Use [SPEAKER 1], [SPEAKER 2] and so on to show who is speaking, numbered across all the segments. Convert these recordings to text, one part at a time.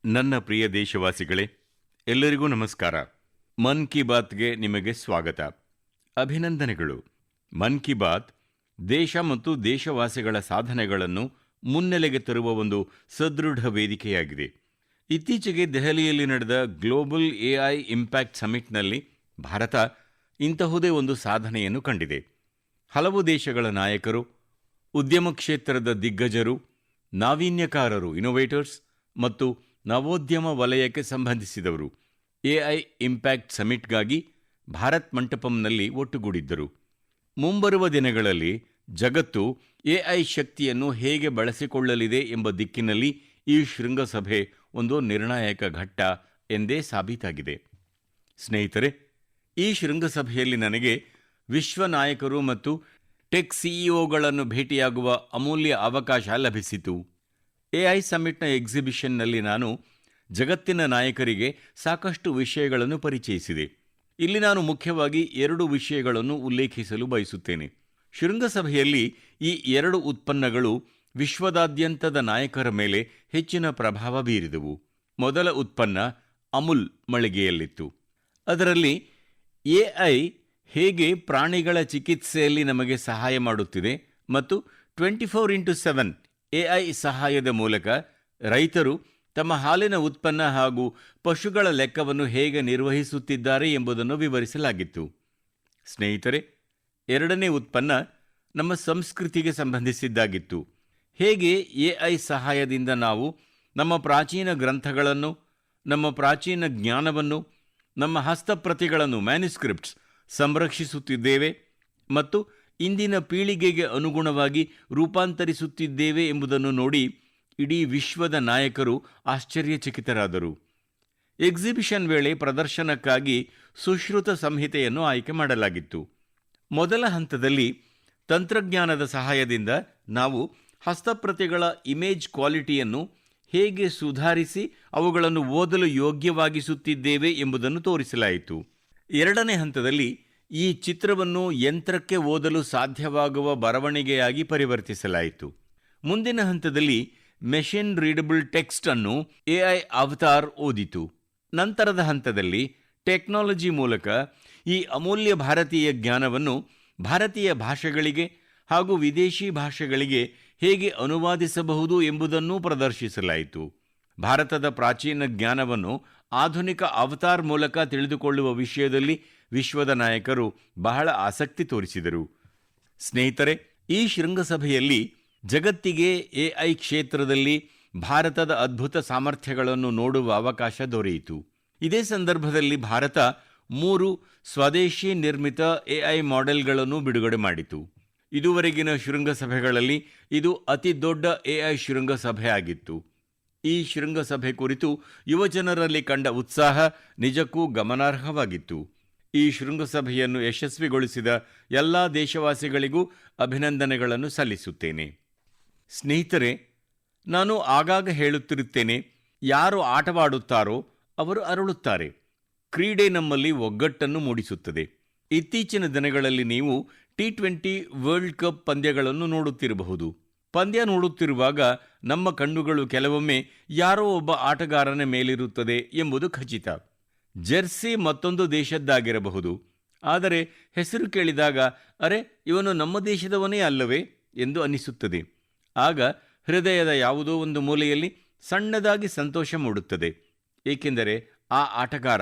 [SPEAKER 1] ನನ್ನ ಪ್ರಿಯ ದೇಶವಾಸಿಗಳೇ, ಎಲ್ಲರಿಗೂ ನಮಸ್ಕಾರ. ಮನ್ ಕಿ ಬಾತ್ಗೆ ನಿಮಗೆ ಸ್ವಾಗತ. ಅಭಿನಂದನೆಗಳು. ಮನ್ ಕಿ ಬಾತ್ ದೇಶ ಮತ್ತು ದೇಶವಾಸಿಗಳ ಸಾಧನೆಗಳನ್ನು ಮುನ್ನೆಲೆಗೆ ತರುವ ಒಂದು ಸದೃಢ ವೇದಿಕೆಯಾಗಿದೆ. ಇತ್ತೀಚೆಗೆ ದೆಹಲಿಯಲ್ಲಿ ನಡೆದ ಗ್ಲೋಬಲ್ ಎಐ ಇಂಪ್ಯಾಕ್ಟ್ ಸಮಿಟ್ನಲ್ಲಿ ಭಾರತ ಇಂತಹುದೇ ಒಂದು ಸಾಧನೆಯನ್ನು ಕಂಡಿದೆ. ಹಲವು ದೇಶಗಳ ನಾಯಕರು, ಉದ್ಯಮ ಕ್ಷೇತ್ರದ ದಿಗ್ಗಜರು, ನಾವೀನ್ಯಕಾರರು ಇನೋವೇಟರ್ಸ್ ಮತ್ತು ನವೋದ್ಯಮ ವಲಯಕ್ಕೆ ಸಂಬಂಧಿಸಿದವರು ಎಐ ಇಂಪ್ಯಾಕ್ಟ್ ಸಮಿಟ್ಗಾಗಿ ಭಾರತ್ ಮಂಟಪಂನಲ್ಲಿ ಒಟ್ಟುಗೂಡಿದ್ದರು. ಮುಂಬರುವ ದಿನಗಳಲ್ಲಿ ಜಗತ್ತು ಎಐ ಶಕ್ತಿಯನ್ನು ಹೇಗೆ ಬಳಸಿಕೊಳ್ಳಲಿದೆ ಎಂಬ ದಿಕ್ಕಿನಲ್ಲಿ ಈ ಶೃಂಗಸಭೆ ಒಂದು ನಿರ್ಣಾಯಕ ಘಟ್ಟ ಎಂದೇ ಸಾಬೀತಾಗಿದೆ. ಸ್ನೇಹಿತರೆ, ಈ ಶೃಂಗಸಭೆಯಲ್ಲಿ ನನಗೆ ವಿಶ್ವ ನಾಯಕರು ಮತ್ತು ಟೆಕ್ ಸಿಇಒಗಳನ್ನು ಭೇಟಿಯಾಗುವ ಅಮೂಲ್ಯ ಅವಕಾಶ ಲಭಿಸಿತು. ಎಐ ಸಮಿಟ್ನ ಎಕ್ಸಿಬಿಷನ್ನಲ್ಲಿ ನಾನು ಜಗತ್ತಿನ ನಾಯಕರಿಗೆ ಸಾಕಷ್ಟು ವಿಷಯಗಳನ್ನು ಪರಿಚಯಿಸಿದೆ. ಇಲ್ಲಿ ನಾನು ಮುಖ್ಯವಾಗಿ 2 ವಿಷಯಗಳನ್ನು ಉಲ್ಲೇಖಿಸಲು ಬಯಸುತ್ತೇನೆ. ಶೃಂಗಸಭೆಯಲ್ಲಿ ಈ 2 ಉತ್ಪನ್ನಗಳು ವಿಶ್ವದಾದ್ಯಂತದ ನಾಯಕರ ಮೇಲೆ ಹೆಚ್ಚಿನ ಪ್ರಭಾವ ಬೀರಿದವು. ಮೊದಲ ಉತ್ಪನ್ನ ಅಮುಲ್ ಮಳಿಗೆಯಲ್ಲಿತ್ತು. ಅದರಲ್ಲಿ ಎಐ ಹೇಗೆ ಪ್ರಾಣಿಗಳ ಚಿಕಿತ್ಸೆಯಲ್ಲಿ ನಮಗೆ ಸಹಾಯ ಮಾಡುತ್ತಿದೆ ಮತ್ತು 24x7 ಎಐ ಸಹಾಯದ ಮೂಲಕ ರೈತರು ತಮ್ಮ ಹಾಲಿನ ಉತ್ಪನ್ನ ಹಾಗೂ ಪಶುಗಳ ಲೆಕ್ಕವನ್ನು ಹೇಗೆ ನಿರ್ವಹಿಸುತ್ತಿದ್ದಾರೆ ಎಂಬುದನ್ನು ವಿವರಿಸಲಾಗಿತ್ತು. ಸ್ನೇಹಿತರೆ, ಎರಡನೇ ಉತ್ಪನ್ನ ನಮ್ಮ ಸಂಸ್ಕೃತಿಗೆ ಸಂಬಂಧಿಸಿದ್ದಾಗಿತ್ತು. ಹೇಗೆ ಎಐ ಸಹಾಯದಿಂದ ನಾವು ನಮ್ಮ ಪ್ರಾಚೀನ ಗ್ರಂಥಗಳನ್ನು, ನಮ್ಮ ಪ್ರಾಚೀನ ಜ್ಞಾನವನ್ನು, ನಮ್ಮ ಹಸ್ತಪ್ರತಿಗಳನ್ನು ಮ್ಯಾನುಸ್ಕ್ರಿಪ್ಟ್ಸ್ ಸಂರಕ್ಷಿಸುತ್ತಿದ್ದೇವೆ ಮತ್ತು ಇಂದಿನ ಪೀಳಿಗೆಗೆ ಅನುಗುಣವಾಗಿ ರೂಪಾಂತರಿಸುತ್ತಿದ್ದೇವೆ ಎಂಬುದನ್ನು ನೋಡಿ ಇಡೀ ವಿಶ್ವದ ನಾಯಕರು ಆಶ್ಚರ್ಯಚಕಿತರಾದರು. ಎಕ್ಸಿಬಿಷನ್ ವೇಳೆ ಪ್ರದರ್ಶನಕ್ಕಾಗಿ ಸುಶ್ರುತ ಸಂಹಿತೆಯನ್ನು ಆಯ್ಕೆ ಮಾಡಲಾಗಿತ್ತು. ಮೊದಲ ಹಂತದಲ್ಲಿ ತಂತ್ರಜ್ಞಾನದ ಸಹಾಯದಿಂದ ನಾವು ಹಸ್ತಪ್ರತಿಗಳ ಇಮೇಜ್ ಕ್ವಾಲಿಟಿಯನ್ನು ಹೇಗೆ ಸುಧಾರಿಸಿ ಅವುಗಳನ್ನು ಓದಲು ಯೋಗ್ಯವಾಗಿಸುತ್ತಿದ್ದೇವೆ ಎಂಬುದನ್ನು ತೋರಿಸಲಾಯಿತು. ಎರಡನೇ ಹಂತದಲ್ಲಿ ಈ ಚಿತ್ರವನ್ನು ಯಂತ್ರಕ್ಕೆ ಓದಲು ಸಾಧ್ಯವಾಗುವ ಬರವಣಿಗೆಯಾಗಿ ಪರಿವರ್ತಿಸಲಾಯಿತು. ಮುಂದಿನ ಹಂತದಲ್ಲಿ ಮೆಷಿನ್ ರೀಡಬಲ್ ಟೆಕ್ಸ್ಟ್ ಅನ್ನು ಎಐ ಅವತಾರ್ ಓದಿತು. ನಂತರದ ಹಂತದಲ್ಲಿ ಟೆಕ್ನಾಲಜಿ ಮೂಲಕ ಈ ಅಮೂಲ್ಯ ಭಾರತೀಯ ಜ್ಞಾನವನ್ನು ಭಾರತೀಯ ಭಾಷೆಗಳಿಗೆ ಹಾಗೂ ವಿದೇಶಿ ಭಾಷೆಗಳಿಗೆ ಹೇಗೆ ಅನುವಾದಿಸಬಹುದು ಎಂಬುದನ್ನೂ ಪ್ರದರ್ಶಿಸಲಾಯಿತು. ಭಾರತದ ಪ್ರಾಚೀನ ಜ್ಞಾನವನ್ನು ಆಧುನಿಕ ಅವತಾರ್ ಮೂಲಕ ತಿಳಿದುಕೊಳ್ಳುವ ವಿಷಯದಲ್ಲಿ ವಿಶ್ವದ ನಾಯಕರು ಬಹಳ ಆಸಕ್ತಿ ತೋರಿಸಿದರು. ಸ್ನೇಹಿತರೆ, ಈ ಶೃಂಗಸಭೆಯಲ್ಲಿ ಜಗತ್ತಿಗೆ ಎಐ ಕ್ಷೇತ್ರದಲ್ಲಿ ಭಾರತದ ಅದ್ಭುತ ಸಾಮರ್ಥ್ಯಗಳನ್ನು ನೋಡುವ ಅವಕಾಶ ದೊರೆಯಿತು. ಇದೇ ಸಂದರ್ಭದಲ್ಲಿ ಭಾರತ 3 ಸ್ವದೇಶಿ ನಿರ್ಮಿತ ಎಐ ಮಾಡೆಲ್ಗಳನ್ನು ಬಿಡುಗಡೆ ಮಾಡಿತು. ಇದುವರೆಗಿನ ಶೃಂಗಸಭೆಗಳಲ್ಲಿ ಇದು ಅತಿ ದೊಡ್ಡ ಎಐ ಶೃಂಗಸಭೆ ಆಗಿತ್ತು. ಈ ಶೃಂಗಸಭೆ ಕುರಿತು ಯುವಜನರಲ್ಲಿ ಕಂಡ ಉತ್ಸಾಹ ನಿಜಕ್ಕೂ ಗಮನಾರ್ಹವಾಗಿತ್ತು. ಈ ಶೃಂಗಸಭೆಯನ್ನು ಯಶಸ್ವಿಗೊಳಿಸಿದ ಎಲ್ಲ ದೇಶವಾಸಿಗಳಿಗೂ ಅಭಿನಂದನೆಗಳನ್ನು ಸಲ್ಲಿಸುತ್ತೇನೆ. ಸ್ನೇಹಿತರೆ, ನಾನು ಆಗಾಗ ಹೇಳುತ್ತಿರುತ್ತೇನೆ, ಯಾರು ಆಟವಾಡುತ್ತಾರೋ ಅವರು ಅರಳುತ್ತಾರೆ. ಕ್ರೀಡೆ ನಮ್ಮಲ್ಲಿ ಒಗ್ಗಟ್ಟನ್ನು ಮೂಡಿಸುತ್ತದೆ. ಇತ್ತೀಚಿನ ದಿನಗಳಲ್ಲಿ ನೀವು T20 ವರ್ಲ್ಡ್ ಕಪ್ ಪಂದ್ಯಗಳನ್ನು ನೋಡುತ್ತಿರಬಹುದು. ಪಂದ್ಯ ನೋಡುತ್ತಿರುವಾಗ ನಮ್ಮ ಕಣ್ಣುಗಳು ಕೆಲವೊಮ್ಮೆ ಯಾರೋ ಒಬ್ಬ ಆಟಗಾರನ ಮೇಲಿರುತ್ತದೆ ಎಂಬುದು ಖಚಿತ. ಜೆರ್ಸಿ ಮತ್ತೊಂದು ದೇಶದ್ದಾಗಿರಬಹುದು, ಆದರೆ ಹೆಸರು ಕೇಳಿದಾಗ ಅರೆ, ಇವನು ನಮ್ಮ ದೇಶದವನೇ ಅಲ್ಲವೇ ಎಂದು ಅನಿಸುತ್ತದೆ. ಆಗ ಹೃದಯದ ಯಾವುದೋ ಒಂದು ಮೂಲೆಯಲ್ಲಿ ಸಣ್ಣದಾಗಿ ಸಂತೋಷ ಮೂಡುತ್ತದೆ. ಏಕೆಂದರೆ ಆ ಆಟಗಾರ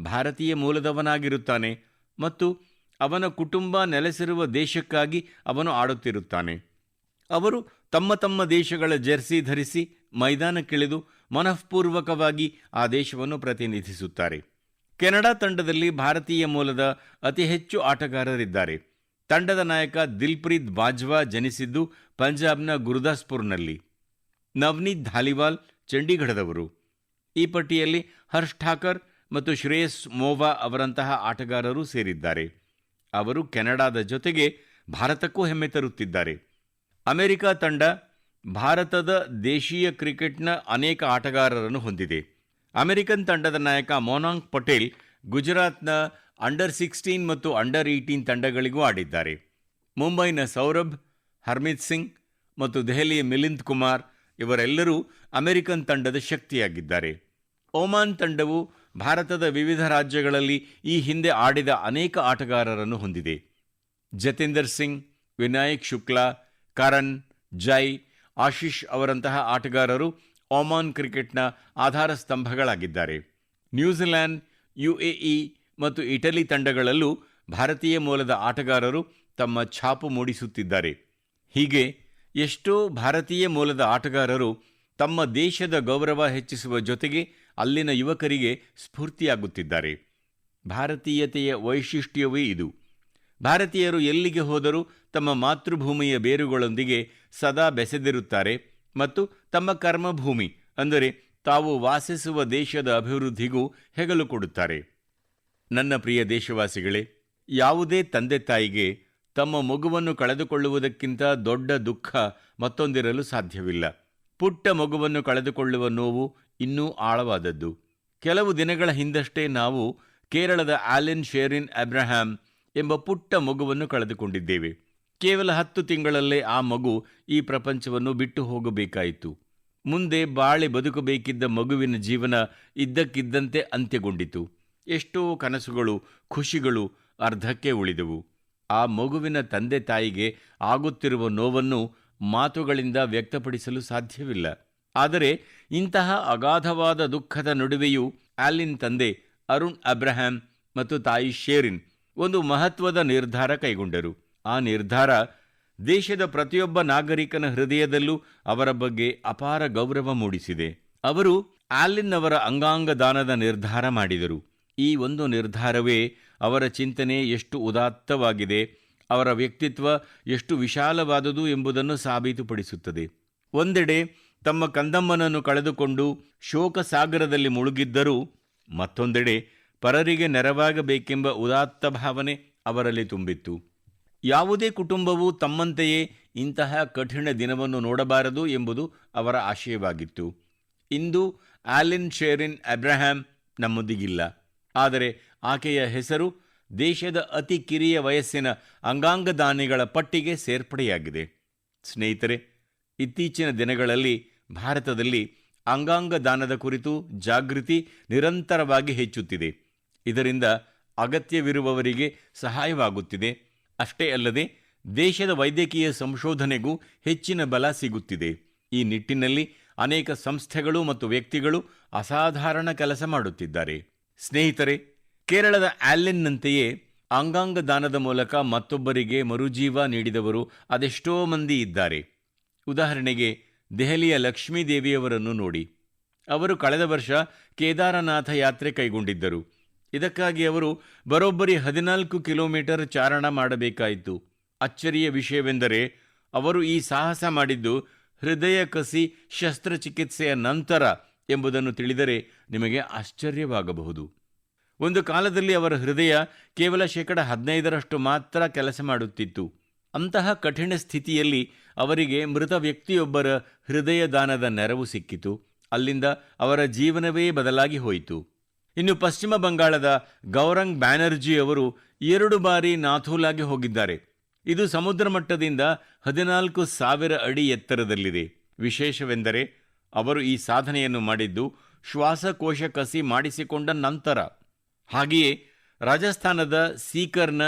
[SPEAKER 1] ಭಾರತೀಯ ಮೂಲದವನಾಗಿರುತ್ತಾನೆ ಮತ್ತು ಅವನ ಕುಟುಂಬ ನೆಲೆಸಿರುವ ದೇಶಕ್ಕಾಗಿ ಅವನು ಆಡುತ್ತಿರುತ್ತಾನೆ. ಅವರು ತಮ್ಮ ತಮ್ಮ ದೇಶಗಳ ಜೆರ್ಸಿ ಧರಿಸಿ ಮೈದಾನಕ್ಕಿಳಿದು ಮನಃಪೂರ್ವಕವಾಗಿ ಆ ದೇಶವನ್ನು ಪ್ರತಿನಿಧಿಸುತ್ತಾರೆ. ಕೆನಡಾ ತಂಡದಲ್ಲಿ ಭಾರತೀಯ ಮೂಲದ ಅತಿ ಹೆಚ್ಚು ಆಟಗಾರರಿದ್ದಾರೆ. ತಂಡದ ನಾಯಕ ದಿಲ್ಪ್ರೀತ್ ಬಾಜ್ವಾ ಜನಿಸಿದ್ದು ಪಂಜಾಬ್ನ ಗುರುದಾಸ್ಪುರ್ನಲ್ಲಿ. ನವನೀತ್ ಧಾಲಿವಾಲ್ ಚಂಡೀಗಢದವರು. ಈ ಪಟ್ಟಿಯಲ್ಲಿ ಹರ್ಷ್ ಠಾಕರ್ ಮತ್ತು ಶ್ರೇಯಸ್ ಮೋವಾ ಅವರಂತಹ ಆಟಗಾರರೂ ಸೇರಿದ್ದಾರೆ. ಅವರು ಕೆನಡಾದ ಜೊತೆಗೆ ಭಾರತಕ್ಕೂ ಹೆಮ್ಮೆ ತರುತ್ತಿದ್ದಾರೆ. ಅಮೆರಿಕ ತಂಡ ಭಾರತದ ದೇಶೀಯ ಕ್ರಿಕೆಟ್ನ ಅನೇಕ ಆಟಗಾರರನ್ನು ಹೊಂದಿದೆ. ಅಮೆರಿಕನ್ ತಂಡದ ನಾಯಕ ಮೊನಾಂಕ್ ಪಟೇಲ್ ಗುಜರಾತ್ನ ಅಂಡರ್-16 ಮತ್ತು ಅಂಡರ್-18 ತಂಡಗಳಿಗೂ ಆಡಿದ್ದಾರೆ. ಮುಂಬೈನ ಸೌರಭ್, ಹರ್ಮಿತ್ ಸಿಂಗ್ ಮತ್ತು ದೆಹಲಿಯ ಮಿಲಿಂದ್ ಕುಮಾರ್ ಇವರೆಲ್ಲರೂ ಅಮೆರಿಕನ್ ತಂಡದ ಶಕ್ತಿಯಾಗಿದ್ದಾರೆ. ಒಮಾನ್ ತಂಡವು ಭಾರತದ ವಿವಿಧ ರಾಜ್ಯಗಳಲ್ಲಿ ಈ ಹಿಂದೆ ಆಡಿದ ಅನೇಕ ಆಟಗಾರರನ್ನು ಹೊಂದಿದೆ. ಜತೇಂದರ್ ಸಿಂಗ್, ವಿನಾಯಕ್ ಶುಕ್ಲಾ, ಕರಣ್, ಜೈ, ಆಶೀಷ್ ಅವರಂತಹ ಆಟಗಾರರು ಒಮಾನ್ ಕ್ರಿಕೆಟ್ನ ಆಧಾರ ಸ್ತಂಭಗಳಾಗಿದ್ದಾರೆ. ನ್ಯೂಜಿಲೆಂಡ್, ಯುಎಇ ಮತ್ತು ಇಟಲಿ ತಂಡಗಳಲ್ಲೂ ಭಾರತೀಯ ಮೂಲದ ಆಟಗಾರರು ತಮ್ಮ ಛಾಪು ಮೂಡಿಸುತ್ತಿದ್ದಾರೆ. ಹೀಗೆ ಎಷ್ಟೋ ಭಾರತೀಯ ಮೂಲದ ಆಟಗಾರರು ತಮ್ಮ ದೇಶದ ಗೌರವ ಹೆಚ್ಚಿಸುವ ಜೊತೆಗೆ ಅಲ್ಲಿನ ಯುವಕರಿಗೆ ಸ್ಫೂರ್ತಿಯಾಗುತ್ತಿದ್ದಾರೆ. ಭಾರತೀಯತೆಯ ವೈಶಿಷ್ಟ್ಯವೇ ಇದು. ಭಾರತೀಯರು ಎಲ್ಲಿಗೆ ಹೋದರೂ ತಮ್ಮ ಮಾತೃಭೂಮಿಯ ಬೇರುಗಳೊಂದಿಗೆ ಸದಾ ಬೆಸೆದಿರುತ್ತಾರೆ ಮತ್ತು ತಮ್ಮ ಕರ್ಮಭೂಮಿ ಅಂದರೆ ತಾವು ವಾಸಿಸುವ ದೇಶದ ಅಭಿವೃದ್ಧಿಗೂ ಹೆಗಲು ಕೊಡುತ್ತಾರೆ. ನನ್ನ ಪ್ರಿಯ ದೇಶವಾಸಿಗಳೇ, ಯಾವುದೇ ತಂದೆ ತಾಯಿಗೆ ತಮ್ಮ ಮಗುವನ್ನು ಕಳೆದುಕೊಳ್ಳುವುದಕ್ಕಿಂತ ದೊಡ್ಡ ದುಃಖ ಮತ್ತೊಂದಿರಲು ಸಾಧ್ಯವಿಲ್ಲ. ಪುಟ್ಟ ಮಗುವನ್ನು ಕಳೆದುಕೊಳ್ಳುವ ನೋವು ಇನ್ನೂ ಆಳವಾದದ್ದು. ಕೆಲವು ದಿನಗಳ ಹಿಂದಷ್ಟೇ ನಾವು ಕೇರಳದ ಆಲೆನ್ ಶೇರಿನ್ ಅಬ್ರಹಾಂ ಎಂಬ ಪುಟ್ಟ ಮಗುವನ್ನು ಕಳೆದುಕೊಂಡಿದ್ದೇವೆ. ಕೇವಲ 10 ತಿಂಗಳಲ್ಲೇ ಆ ಮಗು ಈ ಪ್ರಪಂಚವನ್ನು ಬಿಟ್ಟು ಹೋಗಬೇಕಾಯಿತು. ಮುಂದೆ ಬಾಳಿ ಬದುಕಬೇಕಿದ್ದ ಮಗುವಿನ ಜೀವನ ಇದ್ದಕ್ಕಿದ್ದಂತೆ ಅಂತ್ಯಗೊಂಡಿತು. ಎಷ್ಟೋ ಕನಸುಗಳು, ಖುಷಿಗಳು ಅರ್ಧಕ್ಕೆ ಉಳಿದವು. ಆ ಮಗುವಿನ ತಂದೆ ತಾಯಿಗೆ ಆಗುತ್ತಿರುವ ನೋವನ್ನು ಮಾತುಗಳಿಂದ ವ್ಯಕ್ತಪಡಿಸಲು ಸಾಧ್ಯವಿಲ್ಲ. ಆದರೆ ಇಂತಹ ಅಗಾಧವಾದ ದುಃಖದ ನಡುವೆಯೂ ಆಲಿನ್ ತಂದೆ ಅರುಣ್ ಅಬ್ರಹಾಂ ಮತ್ತು ತಾಯಿ ಶೇರಿನ್ ಒಂದು ಮಹತ್ವದ ನಿರ್ಧಾರ ಕೈಗೊಂಡರು. ಆ ನಿರ್ಧಾರ ದೇಶದ ಪ್ರತಿಯೊಬ್ಬ ನಾಗರಿಕನ ಹೃದಯದಲ್ಲೂ ಅವರ ಬಗ್ಗೆ ಅಪಾರ ಗೌರವ ಮೂಡಿಸಿದೆ. ಅವರು ಆಲಿನ್ ಅವರ ಅಂಗಾಂಗ ದಾನದ ನಿರ್ಧಾರ ಮಾಡಿದರು. ಈ ಒಂದು ನಿರ್ಧಾರವೇ ಅವರ ಚಿಂತನೆ ಎಷ್ಟು ಉದಾತ್ತವಾಗಿದೆ, ಅವರ ವ್ಯಕ್ತಿತ್ವ ಎಷ್ಟು ವಿಶಾಲವಾದುದು ಎಂಬುದನ್ನು ಸಾಬೀತುಪಡಿಸುತ್ತದೆ. ಒಂದೆಡೆ ತಮ್ಮ ಕಂದಮ್ಮನನ್ನು ಕಳೆದುಕೊಂಡು ಶೋಕ ಸಾಗರದಲ್ಲಿ ಮುಳುಗಿದ್ದರೂ ಮತ್ತೊಂದೆಡೆ ಪರರಿಗೆ ನೆರವಾಗಬೇಕೆಂಬ ಉದಾತ್ತ ಭಾವನೆ ಅವರಲ್ಲಿ ತುಂಬಿತ್ತು. ಯಾವುದೇ ಕುಟುಂಬವೂ ತಮ್ಮಂತೆಯೇ ಇಂತಹ ಕಠಿಣ ದಿನವನ್ನು ನೋಡಬಾರದು ಎಂಬುದು ಅವರ ಆಶಯವಾಗಿತ್ತು. ಇಂದು ಆಲಿನ್ ಶೇರಿನ್ ಅಬ್ರಹಾಂ ನಮ್ಮೊಂದಿಗಿಲ್ಲ, ಆದರೆ ಆಕೆಯ ಹೆಸರು ದೇಶದ ಅತಿ ಕಿರಿಯ ವಯಸ್ಸಿನ ಅಂಗಾಂಗ ದಾನಿಗಳ ಪಟ್ಟಿಗೆ ಸೇರ್ಪಡೆಯಾಗಿದೆ. ಸ್ನೇಹಿತರೆ, ಇತ್ತೀಚಿನ ದಿನಗಳಲ್ಲಿ ಭಾರತದಲ್ಲಿ ಅಂಗಾಂಗ ದಾನದ ಕುರಿತು ಜಾಗೃತಿ ನಿರಂತರವಾಗಿ ಹೆಚ್ಚುತ್ತಿದೆ. ಇದರಿಂದ ಅಗತ್ಯವಿರುವವರಿಗೆ ಸಹಾಯವಾಗುತ್ತಿದೆ. ಅಷ್ಟೇ ಅಲ್ಲದೆ ದೇಶದ ವೈದ್ಯಕೀಯ ಸಂಶೋಧನೆಗೂ ಹೆಚ್ಚಿನ ಬಲ ಸಿಗುತ್ತಿದೆ. ಈ ನಿಟ್ಟಿನಲ್ಲಿ ಅನೇಕ ಸಂಸ್ಥೆಗಳು ಮತ್ತು ವ್ಯಕ್ತಿಗಳು ಅಸಾಧಾರಣ ಕೆಲಸ ಮಾಡುತ್ತಿದ್ದಾರೆ. ಸ್ನೇಹಿತರೆ, ಕೇರಳದ ಆಲೆನ್ನಂತೆಯೇ ಅಂಗಾಂಗ ದಾನದ ಮೂಲಕ ಮತ್ತೊಬ್ಬರಿಗೆ ಮರುಜೀವ ನೀಡಿದವರು ಅದೆಷ್ಟೋ ಮಂದಿ ಇದ್ದಾರೆ. ಉದಾಹರಣೆಗೆ ದೆಹಲಿಯ ಲಕ್ಷ್ಮೀ ದೇವಿಯವರನ್ನು ನೋಡಿ. ಅವರು ಕಳೆದ ವರ್ಷ ಕೇದಾರನಾಥ ಯಾತ್ರೆ ಕೈಗೊಂಡಿದ್ದರು. ಇದಕ್ಕಾಗಿ ಅವರು ಬರೋಬ್ಬರಿ 14 ಕಿಲೋಮೀಟರ್ ಚಾರಣ ಮಾಡಬೇಕಾಯಿತು. ಅಚ್ಚರಿಯ ವಿಷಯವೆಂದರೆ ಅವರು ಈ ಸಾಹಸ ಮಾಡಿದ್ದು ಹೃದಯ ಕಸಿ ಶಸ್ತ್ರಚಿಕಿತ್ಸೆಯ ನಂತರ ಎಂಬುದನ್ನು ತಿಳಿದರೆ ನಿಮಗೆ ಆಶ್ಚರ್ಯವಾಗಬಹುದು. ಒಂದು ಕಾಲದಲ್ಲಿ ಅವರ ಹೃದಯ ಕೇವಲ 15% ಮಾತ್ರ ಕೆಲಸ ಮಾಡುತ್ತಿತ್ತು. ಅಂತಹ ಕಠಿಣ ಸ್ಥಿತಿಯಲ್ಲಿ ಅವರಿಗೆ ಮೃತ ವ್ಯಕ್ತಿಯೊಬ್ಬರ ಹೃದಯ ದಾನದ ನೆರವು ಸಿಕ್ಕಿತು. ಅಲ್ಲಿಂದ ಅವರ ಜೀವನವೇ ಬದಲಾಗಿ ಹೋಯಿತು. ಇನ್ನು ಪಶ್ಚಿಮ ಬಂಗಾಳದ ಗೌರಂಗ್ ಬ್ಯಾನರ್ಜಿ ಅವರು 2 ಬಾರಿ ನಾಥೂಲಾಗೆ ಹೋಗಿದ್ದಾರೆ. ಇದು ಸಮುದ್ರ ಮಟ್ಟದಿಂದ 14,000 ಅಡಿ ಎತ್ತರದಲ್ಲಿದೆ. ವಿಶೇಷವೆಂದರೆ ಅವರು ಈ ಸಾಧನೆಯನ್ನು ಮಾಡಿದ್ದು ಶ್ವಾಸಕೋಶ ಕಸಿ ಮಾಡಿಸಿಕೊಂಡ ನಂತರ. ಹಾಗೆಯೇ ರಾಜಸ್ಥಾನದ ಸೀಕರ್ನ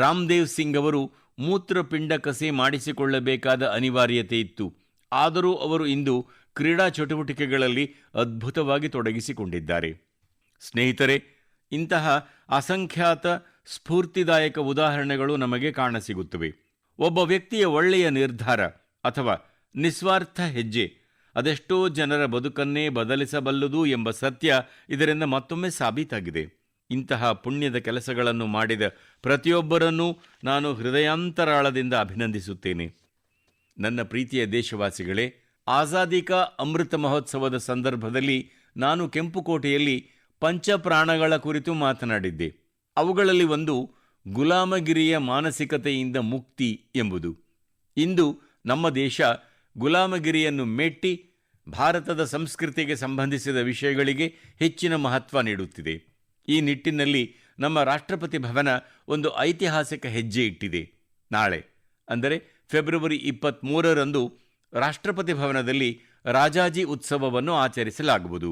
[SPEAKER 1] ರಾಮದೇವ್ ಸಿಂಗ್ ಅವರು ಮೂತ್ರಪಿಂಡ ಕಸಿ ಮಾಡಿಸಿಕೊಳ್ಳಬೇಕಾದ ಅನಿವಾರ್ಯತೆ ಇತ್ತು. ಆದರೂ ಅವರು ಇಂದು ಕ್ರೀಡಾ ಚಟುವಟಿಕೆಗಳಲ್ಲಿ ಅದ್ಭುತವಾಗಿ ತೊಡಗಿಸಿಕೊಂಡಿದ್ದಾರೆ. ಸ್ನೇಹಿತರೆ, ಇಂತಹ ಅಸಂಖ್ಯಾತ ಸ್ಫೂರ್ತಿದಾಯಕ ಉದಾಹರಣೆಗಳು ನಮಗೆ ಕಾಣಸಿಗುತ್ತವೆ. ಒಬ್ಬ ವ್ಯಕ್ತಿಯ ಒಳ್ಳೆಯ ನಿರ್ಧಾರ ಅಥವಾ ನಿಸ್ವಾರ್ಥ ಹೆಜ್ಜೆ ಅದೆಷ್ಟೋ ಜನರ ಬದುಕನ್ನೇ ಬದಲಿಸಬಲ್ಲದು ಎಂಬ ಸತ್ಯ ಇದರಿಂದ ಮತ್ತೊಮ್ಮೆ ಸಾಬೀತಾಗಿದೆ. ಇಂತಹ ಪುಣ್ಯದ ಕೆಲಸಗಳನ್ನು ಮಾಡಿದ ಪ್ರತಿಯೊಬ್ಬರನ್ನೂ ನಾನು ಹೃದಯಾಂತರಾಳದಿಂದ ಅಭಿನಂದಿಸುತ್ತೇನೆ. ನನ್ನ ಪ್ರೀತಿಯ ದೇಶವಾಸಿಗಳೇ, ಆಜಾದಿ ಕಾ ಅಮೃತ ಮಹೋತ್ಸವದ ಸಂದರ್ಭದಲ್ಲಿ ನಾನು ಕೆಂಪುಕೋಟೆಯಲ್ಲಿ ಪಂಚಪ್ರಾಣಗಳ ಕುರಿತು ಮಾತನಾಡಿದ್ದೆ. ಅವುಗಳಲ್ಲಿ ಒಂದು ಗುಲಾಮಗಿರಿಯ ಮಾನಸಿಕತೆಯಿಂದ ಮುಕ್ತಿ ಎಂಬುದು. ಇಂದು ನಮ್ಮ ದೇಶ ಗುಲಾಮಗಿರಿಯನ್ನು ಮೆಟ್ಟಿ ಭಾರತದ ಸಂಸ್ಕೃತಿಗೆ ಸಂಬಂಧಿಸಿದ ವಿಷಯಗಳಿಗೆ ಹೆಚ್ಚಿನ ಮಹತ್ವ ನೀಡುತ್ತಿದೆ. ಈ ನಿಟ್ಟಿನಲ್ಲಿ ನಮ್ಮ ರಾಷ್ಟ್ರಪತಿ ಭವನ ಒಂದು ಐತಿಹಾಸಿಕ ಹೆಜ್ಜೆ ಇಟ್ಟಿದೆ. ನಾಳೆ ಅಂದರೆ ಫೆಬ್ರವರಿ 23ರಂದು ರಾಷ್ಟ್ರಪತಿ ಭವನದಲ್ಲಿ ರಾಜಾಜಿ ಉತ್ಸವವನ್ನು ಆಚರಿಸಲಾಗುವುದು.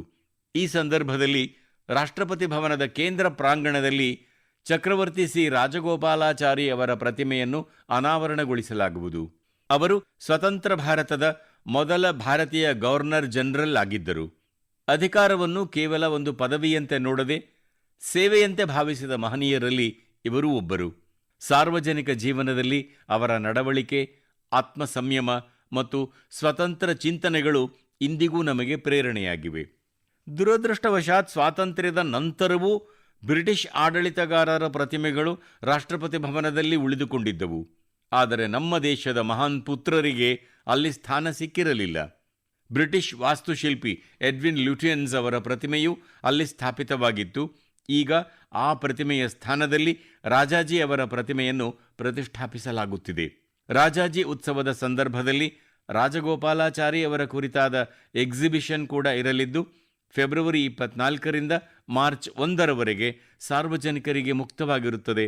[SPEAKER 1] ಈ ಸಂದರ್ಭದಲ್ಲಿ ರಾಷ್ಟ್ರಪತಿ ಭವನದ ಕೇಂದ್ರ ಪ್ರಾಂಗಣದಲ್ಲಿ ಚಕ್ರವರ್ತಿ ಸಿ ರಾಜಗೋಪಾಲಾಚಾರಿ ಅವರ ಪ್ರತಿಮೆಯನ್ನು ಅನಾವರಣಗೊಳಿಸಲಾಗುವುದು. ಅವರು ಸ್ವತಂತ್ರ ಭಾರತದ ಮೊದಲ ಭಾರತೀಯ ಗವರ್ನರ್ ಜನರಲ್ ಆಗಿದ್ದರು. ಅಧಿಕಾರವನ್ನು ಕೇವಲ ಒಂದು ಪದವಿಯಂತೆ ನೋಡದೆ ಸೇವೆಯಂತೆ ಭಾವಿಸಿದ ಮಹನೀಯರಲ್ಲಿ ಇವರೂ ಒಬ್ಬರು. ಸಾರ್ವಜನಿಕ ಜೀವನದಲ್ಲಿ ಅವರ ನಡವಳಿಕೆ, ಆತ್ಮ ಸಂಯಮ ಮತ್ತು ಸ್ವತಂತ್ರ ಚಿಂತನೆಗಳು ಇಂದಿಗೂ ನಮಗೆ ಪ್ರೇರಣೆಯಾಗಿವೆ. ದುರದೃಷ್ಟವಶಾತ್ ಸ್ವಾತಂತ್ರ್ಯದ ನಂತರವೂ ಬ್ರಿಟಿಷ್ ಆಡಳಿತಗಾರರ ಪ್ರತಿಮೆಗಳು ರಾಷ್ಟ್ರಪತಿ ಭವನದಲ್ಲಿ ಉಳಿದುಕೊಂಡಿದ್ದವು. ಆದರೆ ನಮ್ಮ ದೇಶದ ಮಹಾನ್ ಪುತ್ರರಿಗೆ ಅಲ್ಲಿ ಸ್ಥಾನ ಸಿಕ್ಕಿರಲಿಲ್ಲ. ಬ್ರಿಟಿಷ್ ವಾಸ್ತುಶಿಲ್ಪಿ ಎಡ್ವಿನ್ ಲ್ಯೂಟಿಯನ್ಸ್ ಅವರ ಪ್ರತಿಮೆಯು ಅಲ್ಲಿ ಸ್ಥಾಪಿತವಾಗಿತ್ತು. ಈಗ ಆ ಪ್ರತಿಮೆಯ ಸ್ಥಾನದಲ್ಲಿ ರಾಜಾಜಿ ಅವರ ಪ್ರತಿಮೆಯನ್ನು ಪ್ರತಿಷ್ಠಾಪಿಸಲಾಗುತ್ತಿದೆ. ರಾಜಾಜಿ ಉತ್ಸವದ ಸಂದರ್ಭದಲ್ಲಿ ರಾಜಗೋಪಾಲಾಚಾರಿ ಅವರ ಕುರಿತಾದ ಎಕ್ಸಿಬಿಷನ್ ಕೂಡ ಇರಲಿದ್ದು, ಫೆಬ್ರವರಿ 24ರಿಂದ ಮಾರ್ಚ್ 1ರವರೆಗೆ ಸಾರ್ವಜನಿಕರಿಗೆ ಮುಕ್ತವಾಗಿರುತ್ತದೆ.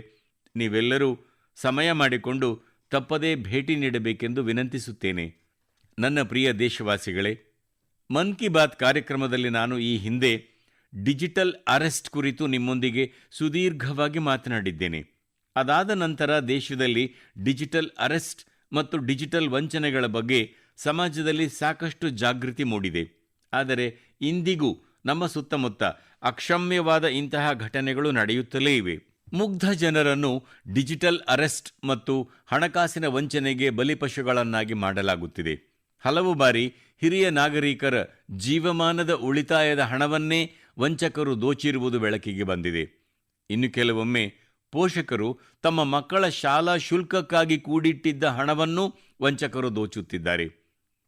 [SPEAKER 1] ನೀವೆಲ್ಲರೂ ಸಮಯ ಮಾಡಿಕೊಂಡು ತಪ್ಪದೇ ಭೇಟಿ ನೀಡಬೇಕೆಂದು ವಿನಂತಿಸುತ್ತೇನೆ. ನನ್ನ ಪ್ರಿಯ ದೇಶವಾಸಿಗಳೇ, ಮನ್ ಕಿ ಬಾತ್ ಕಾರ್ಯಕ್ರಮದಲ್ಲಿ ನಾನು ಈ ಹಿಂದೆ ಡಿಜಿಟಲ್ ಅರೆಸ್ಟ್ ಕುರಿತು ನಿಮ್ಮೊಂದಿಗೆ ಸುದೀರ್ಘವಾಗಿ ಮಾತನಾಡಿದ್ದೇನೆ. ಅದಾದ ನಂತರ ದೇಶದಲ್ಲಿ ಡಿಜಿಟಲ್ ಅರೆಸ್ಟ್ ಮತ್ತು ಡಿಜಿಟಲ್ ವಂಚನೆಗಳ ಬಗ್ಗೆ ಸಮಾಜದಲ್ಲಿ ಸಾಕಷ್ಟು ಜಾಗೃತಿ ಮೂಡಿದೆ. ಆದರೆ ಇಂದಿಗೂ ನಮ್ಮ ಸುತ್ತಮುತ್ತ ಅಕ್ಷಮ್ಯವಾದ ಇಂತಹ ಘಟನೆಗಳು ನಡೆಯುತ್ತಲೇ ಇವೆ. ಮುಗ್ಧ ಜನರನ್ನು ಡಿಜಿಟಲ್ ಅರೆಸ್ಟ್ ಮತ್ತು ಹಣಕಾಸಿನ ವಂಚನೆಗೆ ಬಲಿಪಶುಗಳನ್ನಾಗಿ ಮಾಡಲಾಗುತ್ತಿದೆ. ಹಲವು ಬಾರಿ ಹಿರಿಯ ನಾಗರಿಕರ ಜೀವಮಾನದ ಉಳಿತಾಯದ ಹಣವನ್ನೇ ವಂಚಕರು ದೋಚಿರುವುದು ಬೆಳಕಿಗೆ ಬಂದಿದೆ. ಇನ್ನು ಕೆಲವೊಮ್ಮೆ ಪೋಷಕರು ತಮ್ಮ ಮಕ್ಕಳ ಶಾಲಾ ಶುಲ್ಕಕ್ಕಾಗಿ ಕೂಡಿಟ್ಟಿದ್ದ ಹಣವನ್ನೂ ವಂಚಕರು ದೋಚುತ್ತಿದ್ದಾರೆ.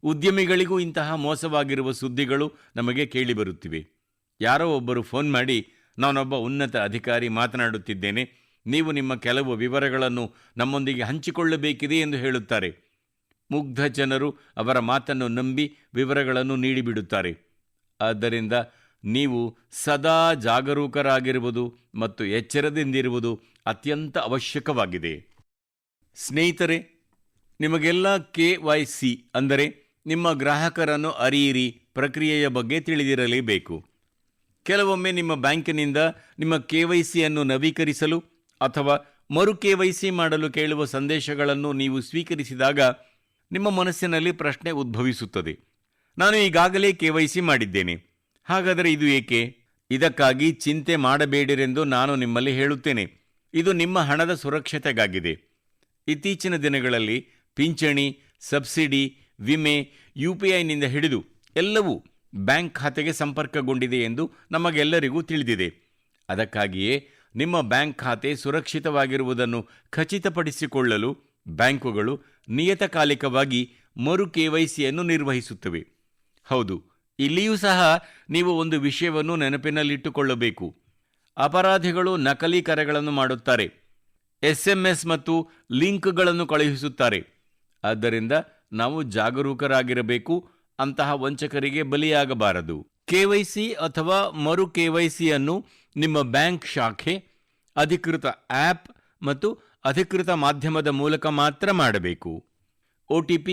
[SPEAKER 1] ಉದ್ಯಮಿಗಳಿಗೂ ಇಂತಹ ಮೋಸವಾಗಿರುವ ಸುದ್ದಿಗಳು ನಮಗೆ ಕೇಳಿಬರುತ್ತಿವೆ. ಯಾರೋ ಒಬ್ಬರು ಫೋನ್ ಮಾಡಿ, ನಾನೊಬ್ಬ ಉನ್ನತ ಅಧಿಕಾರಿ ಮಾತನಾಡುತ್ತಿದ್ದೇನೆ, ನೀವು ನಿಮ್ಮ ಕೆಲವು ವಿವರಗಳನ್ನು ನಮ್ಮೊಂದಿಗೆ ಹಂಚಿಕೊಳ್ಳಬೇಕಿದೆ ಎಂದು ಹೇಳುತ್ತಾರೆ. ಮುಗ್ಧ ಜನರು ಅವರ ಮಾತನ್ನು ನಂಬಿ ವಿವರಗಳನ್ನು ನೀಡಿಬಿಡುತ್ತಾರೆ. ಆದ್ದರಿಂದ ನೀವು ಸದಾ ಜಾಗರೂಕರಾಗಿರುವುದು ಮತ್ತು ಎಚ್ಚರದಿಂದಿರುವುದು ಅತ್ಯಂತ ಅವಶ್ಯಕವಾಗಿದೆ. ಸ್ನೇಹಿತರೆ, ನಿಮಗೆಲ್ಲ KYC ಅಂದರೆ ನಿಮ್ಮ ಗ್ರಾಹಕರನ್ನು ಅರಿಯಿರಿ ಪ್ರಕ್ರಿಯೆಯ ಬಗ್ಗೆ ತಿಳಿದಿರಲೇಬೇಕು. ಕೆಲವೊಮ್ಮೆ ನಿಮ್ಮ ಬ್ಯಾಂಕಿನಿಂದ ನಿಮ್ಮ KYCಯನ್ನು ನವೀಕರಿಸಲು ಅಥವಾ ಮರು KYC ಮಾಡಲು ಕೇಳುವ ಸಂದೇಶಗಳನ್ನು ನೀವು ಸ್ವೀಕರಿಸಿದಾಗ ನಿಮ್ಮ ಮನಸ್ಸಿನಲ್ಲಿ ಪ್ರಶ್ನೆ ಉದ್ಭವಿಸುತ್ತದೆ. ನಾನು ಈಗಾಗಲೇ KYC ಮಾಡಿದ್ದೇನೆ, ಹಾಗಾದರೆ ಇದು ಏಕೆ? ಇದಕ್ಕಾಗಿ ಚಿಂತೆ ಮಾಡಬೇಡಿರೆಂದು ನಾನು ನಿಮ್ಮಲ್ಲಿ ಹೇಳುತ್ತೇನೆ. ಇದು ನಿಮ್ಮ ಹಣದ ಸುರಕ್ಷತೆಗಾಗಿದೆ. ಇತ್ತೀಚಿನ ದಿನಗಳಲ್ಲಿ ಪಿಂಚಣಿ, ಸಬ್ಸಿಡಿ, ವಿಮೆ, UPIನಿಂದ ಹಿಡಿದು ಎಲ್ಲವೂ ಬ್ಯಾಂಕ್ ಖಾತೆಗೆ ಸಂಪರ್ಕಗೊಂಡಿದೆ ಎಂದು ನಮಗೆಲ್ಲರಿಗೂ ತಿಳಿದಿದೆ. ಅದಕ್ಕಾಗಿಯೇ ನಿಮ್ಮ ಬ್ಯಾಂಕ್ ಖಾತೆ ಸುರಕ್ಷಿತವಾಗಿರುವುದನ್ನು ಖಚಿತಪಡಿಸಿಕೊಳ್ಳಲು ಬ್ಯಾಂಕುಗಳು ನಿಯತಕಾಲಿಕವಾಗಿ ಮರು KYCಯನ್ನು ನಿರ್ವಹಿಸುತ್ತವೆ. ಹೌದು, ಇಲ್ಲಿಯೂ ಸಹ ನೀವು ಒಂದು ವಿಷಯವನ್ನು ನೆನಪಿನಲ್ಲಿಟ್ಟುಕೊಳ್ಳಬೇಕು. ಅಪರಾಧಿಗಳು ನಕಲಿ ಕರೆಗಳನ್ನು ಮಾಡುತ್ತಾರೆ, SMS ಮತ್ತು ಲಿಂಕ್ಗಳನ್ನು ಕಳುಹಿಸುತ್ತಾರೆ. ಆದ್ದರಿಂದ ನಾವು ಜಾಗರೂಕರಾಗಿರಬೇಕು, ಅಂತಹ ವಂಚಕರಿಗೆ ಬಲಿಯಾಗಬಾರದು. KYC ಅಥವಾ ಮರು KYCಯನ್ನು ನಿಮ್ಮ ಬ್ಯಾಂಕ್ ಶಾಖೆ, ಅಧಿಕೃತ ಆ್ಯಪ್ ಮತ್ತು ಅಧಿಕೃತ ಮಾಧ್ಯಮದ ಮೂಲಕ ಮಾತ್ರ ಮಾಡಬೇಕು. OTP,